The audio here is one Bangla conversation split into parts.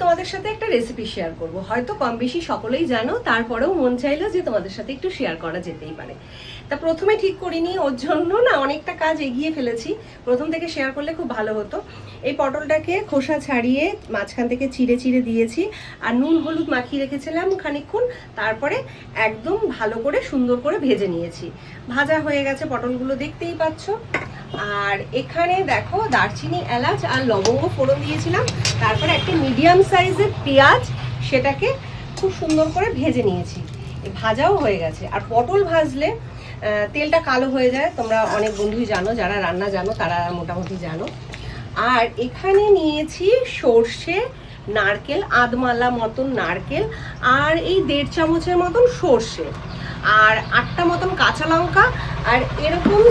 তোমাদের সাথে একটা রেসিপি শেয়ার করব। হয়তো কম বেশি সকলেই জানো, তারপরেও মন চাইলো যে তোমাদের সাথে একটু শেয়ার করা যেতেই পারে। তা প্রথমে ঠিক করিনি, ওর জন্য না অনেকটা কাজ এগিয়ে ফেলেছি। প্রথম থেকে শেয়ার করলে খুব ভালো হতো। এই পটলটাকে খোসা ছাড়িয়ে মাঝখান থেকে চিড়ে চিড়ে দিয়েছি, আর নুন হলুদ মাখিয়ে রেখেছিলাম খানিকক্ষণ। তারপরে একদম ভালো করে সুন্দর করে ভেজে নিয়েছি। ভাজা হয়ে গেছে পটলগুলো, দেখতেই পাচ্ছ। আর এখানে দেখো দারচিনি, এলাচ আর লবঙ্গ ফোড়ন দিয়েছিলাম। তারপরে একটা মিডিয়াম সাইজের পেঁয়াজ, সেটাকে খুব সুন্দর করে ভেজে নিয়েছি। ভাজাও হয়ে গেছে। আর পটল ভাজলে তেলটা কালো হয়ে যায়, তোমরা অনেক বন্ধুই জানো, যারা রান্না জানো তারা মোটামুটি জানো। আর এখানে নিয়েছি সর্ষে, নারকেল, আধমালা মতন নারকেল, আর এই 1.5 চামচের মতন সর্ষে, আর 8টা মতন কাঁচা লঙ্কা, আর এরকম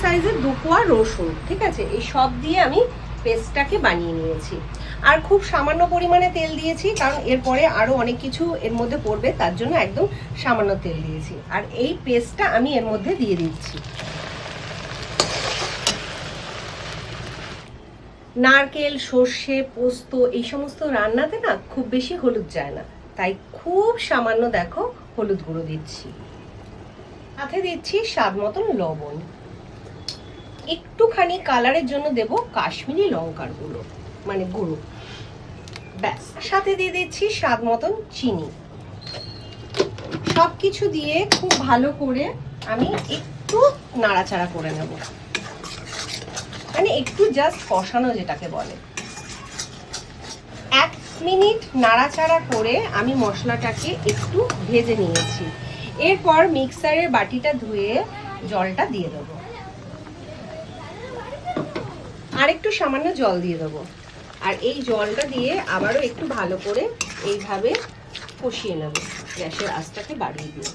সাইজের 2 কোয়া রসুন। ঠিক আছে, এই সব দিয়ে আমি পেস্টটাকে বানিয়ে নিয়েছি। আর খুব সামান্য পরিমাণে তেল দিয়েছি, কারণ এরপরে আরো অনেক কিছু এর মধ্যে পড়বে, তার জন্য একদম সামান্য তেল দিয়েছি। আর এই পেস্টটা আমি এর মধ্যে দিয়ে দিচ্ছি। নারকেল, সর্ষে, পোস্ত এই সমস্ত রান্নাতে না খুব বেশি হলুদ যায় না, তাই খুব সামান্য দেখো হলুদ গুঁড়ো দিচ্ছি। সাথে দিচ্ছি স্বাদ মতন লবণ, একটুখানি কালারের জন্য দেব কাশ্মীরি লঙ্কার গুঁড়ো, মানে গুঁড়ো, ব্যাস। সাথে দিয়ে দিচ্ছি স্বাদ মতন চিনি। সবকিছু দিয়ে খুব ভালো করে আমি একটু নাড়াচাড়া করে নেব, মানে একটু জাস্ট কষানো যেটাকে বলে। 1 মিনিট নাড়াচাড়া করে আমি মশলাটাকে একটু ভেজে নিয়েছি। এরপর মিক্সারের বাটিটা ধুয়ে জলটা দিয়ে দেবো, আর একটু সামান্য জল দিয়ে দেবো। আর এই জলটা দিয়ে আবারও একটু ভালো করে এইভাবে কষিয়ে নেব, গ্যাসের আঁচটাকে বাড়িয়ে দিয়ে।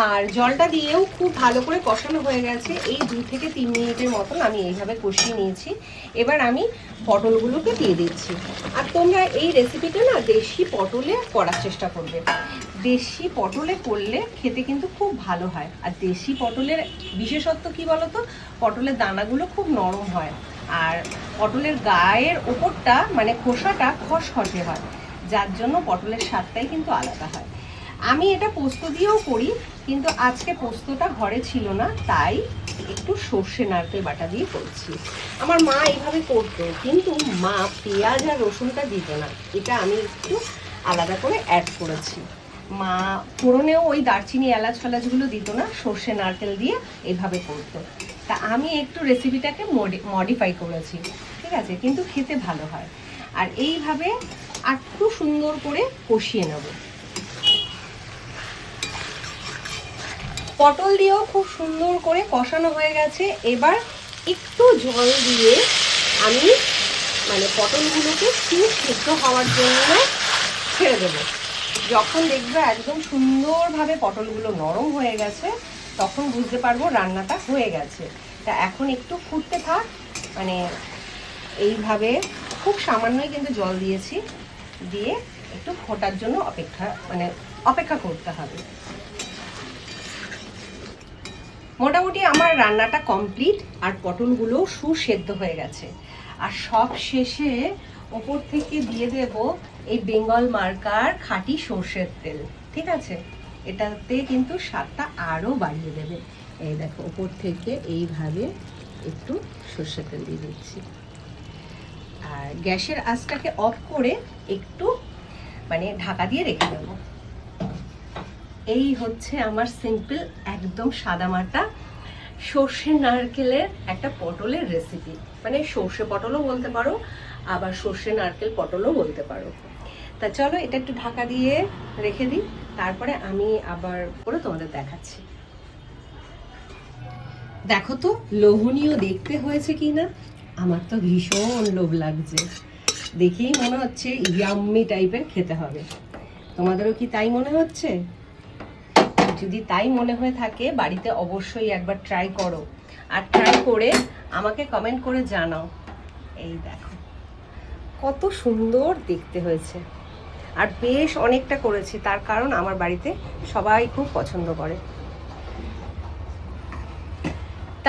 আর জলটা দিয়েও খুব ভালো করে কষানো হয়ে গেছে। এই 2 থেকে 3 মিনিটের মতন আমি এইভাবে কষিয়ে নিয়েছি। এবার আমি পটলগুলোকে দিয়ে দিচ্ছি। আর তোমরা এই রেসিপিটা না দেশি পটলে করার চেষ্টা করবে। দেশি পটলে করলে খেতে কিন্তু খুব ভালো হয়। আর দেশি পটলের বিশেষত্ব কি বলতো, পটলের দানাগুলো খুব নরম হয়, আর পটলের গায়ের ওপরটা মানে খোসাটা খসখসে হয়, যার জন্য পটলের স্বাদটাই কিন্তু আলাদা হয়। আমি এটা পোস্ত দিয়েও করি, কিন্তু আজকে পোস্তটা ঘরে ছিল না, তাই একটু সর্ষে নারকেল বাটা দিয়ে করছি। আমার মা এইভাবে করতো, কিন্তু মা পেঁয়াজ আর রসুনটা দিত না, এটা আমি একটু আলাদা করে অ্যাড করেছি। মা ফোড়নেও ওই দারচিনি, এলাচ ফেলাচগুলো দিত না, সর্ষে নারকেল দিয়ে এইভাবে করতো। তা আমি একটু রেসিপিটাকে মডিফাই করেছি, ঠিক আছে, কিন্তু খেতে ভালো হয়। আর এইভাবে একটু সুন্দর করে কষিয়ে নেব। পটল দিয়েও খুব সুন্দর করে কষানো হয়ে গেছে। এবার একটু জল দিয়ে আমি মানে পটলগুলোকে খুব সিদ্ধ হওয়ার জন্য ছেড়ে দেবো। যখন দেখবে একদম সুন্দরভাবে পটলগুলো নরম হয়ে গেছে, তখন বুঝতে পারবো রান্নাটা হয়ে গেছে। তা এখন একটু ফুটতে থাক, মানে এইভাবে খুব সামান্যই কিন্তু জল দিয়েছি, দিয়ে একটু ফোটার জন্য অপেক্ষা করতে হবে। মোটামুটি আমার রান্নাটা কমপ্লিট, আর পটলগুলো সুসেদ্ধ হয়ে গেছে। আর সব শেষে ওপর থেকে দিয়ে দেব এই বেঙ্গল মার্কার খাঁটি সর্ষের তেল। ঠিক আছে, এটাতে কিন্তু স্বাদটা আরও বাড়িয়ে দেবে। এই দেখো, ওপর থেকে এইভাবে একটু সর্ষের তেল দিয়ে দিচ্ছি। আর গ্যাসের আঁচটাকে অফ করে একটু মানে ঢাকা দিয়ে রেখে দেবো। এই হচ্ছে আমার সিম্পল একদম সাদামাটা সর্ষে নারকেলের একটা পটলের রেসিপি। মানে সর্ষে পটলও বলতে পারো, আবার সর্ষে নারকেল পটলও বলতে পারো। তা চলো এটা একটু ঢাকা দিয়ে রেখে দিই, তারপরে আমি আবার করে তোমাদের দেখাচ্ছি। দেখো তো লোভনীয় দেখতে হয়েছে কি না? আমার তো ভীষণ লোভ লাগছে, দেখেই মনে হচ্ছে ইয়াম্মি টাইপের খেতে হবে। তোমাদেরও কি তাই মনে হচ্ছে? যদি তাই মনে হয়ে থাকে, বাড়িতে অবশ্যই একবার ট্রাই করো, আর ট্রাই করে আমাকে কমেন্ট করে জানাও। এই দেখো কত সুন্দর দেখতে হয়েছে। আর বেশ অনেকটা করেছি, তার কারণ আমার বাড়িতে সবাই খুব পছন্দ করে।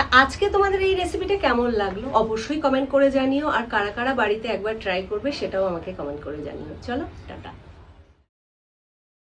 তা আজকে তোমাদের এই রেসিপিটা কেমন লাগলো অবশ্যই কমেন্ট করে জানিও, আর কারা কারা বাড়িতে একবার ট্রাই করবে সেটাও আমাকে কমেন্ট করে জানিও। চলো টাটা।